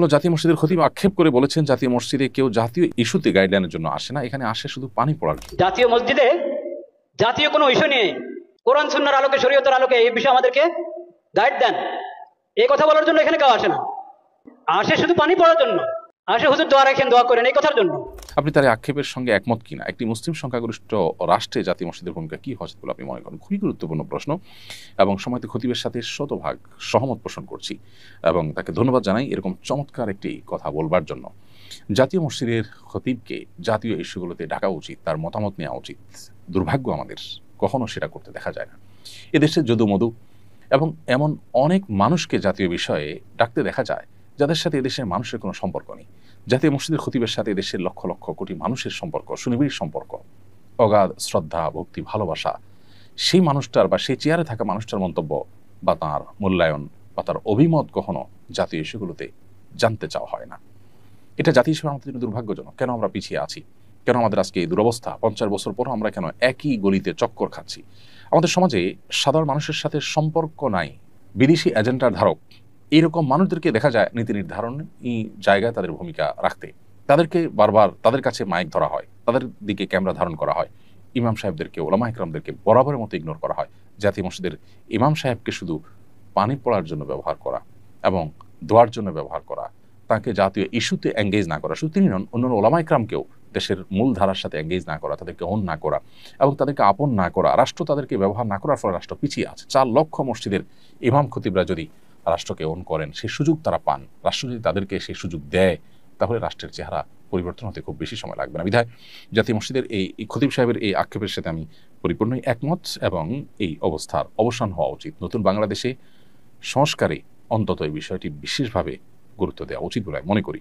হলো জাতীয় মসজিদের খতিব আক্ষেপ করে বলেছেন জাতীয় মসজিদে কেউ জাতীয় ইস্যুতে গাইডলাইনের জন্য আসে না, এখানে আসে শুধু পানি পড়ার জন্য। জাতীয় মসজিদে জাতীয় কোনো ইস্যু নিয়ে কোরআন সুন্নাহর আলোকে, শরীয়তের আলোকে এই বিষয়ে আমাদেরকে গাইড দেন, এই কথা বলার জন্য এখানে কেউ আসে না। আসে শুধু পানি পড়ার জন্য, আসে হুজুর দোয়া রাখেন, দোয়া করেন, এই কথার জন্য। আপনি তার এই আক্ষেপের সঙ্গে একমত কিনা? একটি মুসলিম সংখ্যাগরিষ্ঠ রাষ্ট্রে জাতীয় মসজিদের ভূমিকা কি হওয়া উচিত বলে আপনি মনে করেন? খুবই গুরুত্বপূর্ণ প্রশ্ন এবং সময়তে খতিবের সাথে শতভাগ সহমত পোষণ করছি এবং তাকে ধন্যবাদ জানাই এরকম চমৎকার একটি কথা বলবার জন্য। জাতীয় মসজিদের খতিবকে জাতীয় ইস্যুগুলোতে ডাকা উচিত, তার মতামত নেওয়া উচিত। দুর্ভাগ্য আমাদের কখনো সেটা করতে দেখা যায় না। এদেশের যদু মধু এবং এমন অনেক মানুষকে জাতীয় বিষয়ে ডাকতে দেখা যায় যাদের সাথে এদেশের মানুষের কোনো সম্পর্ক নেই। জাতীয় মসজিদের খতিবের সাথে দেশের লক্ষ লক্ষ কোটি মানুষের সম্পর্ক, সুনিবিড় সম্পর্ক, অগাধ শ্রদ্ধা, ভক্তি, ভালোবাসা। সেই মানুষটার বা সেই চেয়ারে থাকা মানুষটার মন্তব্য বা তাঁর মূল্যায়ন বা তার অভিমত কখনো জাতীয় ইস্যুগুলোতে জানতে চাওয়া হয় না। এটা জাতীয় হিসেবে আমাদের জন্য দুর্ভাগ্যজনক। কেন আমরা পিছিয়ে আছি? কেন আমাদের আজকে এই দুরবস্থা? 50 বছর পরও আমরা কেন একই গলিতে চক্কর খাচ্ছি? আমাদের সমাজে সাধারণ মানুষের সাথে সম্পর্ক নাই, বিদেশি এজেন্ডার ধারক এইরকম মানুষদেরকে দেখা যায় নীতি নির্ধারণী জায়গায় তাদের ভূমিকা রাখতে। তাদেরকে বারবার তাদের কাছে মাইক ধরা হয়, তাদের দিকে ক্যামেরা ধারণ করা হয়। ইমাম সাহেবদেরকে, ওলামা ইকরামদেরকে বরাবরের মতো ইগনোর করা হয়। জাতীয় মসজিদের ইমাম সাহেবকে শুধু পানি পড়ার জন্য ব্যবহার করা এবং দোয়ার জন্য ব্যবহার করা, তাকে জাতীয় ইস্যুতে এঙ্গেজ না করা, শুধু তিনি নন, অন্যান্য ওলামা ইকরামকেও দেশের মূল ধারার সাথে এঙ্গেজ না করা, তাদেরকে অন না করা এবং তাদেরকে আপন না করা, রাষ্ট্র তাদেরকে ব্যবহার না করার ফলে রাষ্ট্র পিছিয়ে আছে। 4 লক্ষ মসজিদের ইমাম খতিবরা যদি রাষ্ট্রকে অন করেন, সেই সুযোগ তারা পান, রাষ্ট্র যদি তাদেরকে সেই সুযোগ দেয়, তাহলে রাষ্ট্রের চেহারা পরিবর্তন হতে খুব বেশি সময় লাগবে না। বিধায় জাতীয় মসজিদের এই খতিব সাহেবের এই আক্ষেপের সাথে আমি পরিপূর্ণই একমত এবং এই অবস্থার অবসান হওয়া উচিত। নতুন বাংলাদেশে সংস্কারে অন্তত এই বিষয়টি বিশেষভাবে গুরুত্ব দেওয়া উচিত বলে মনে করি।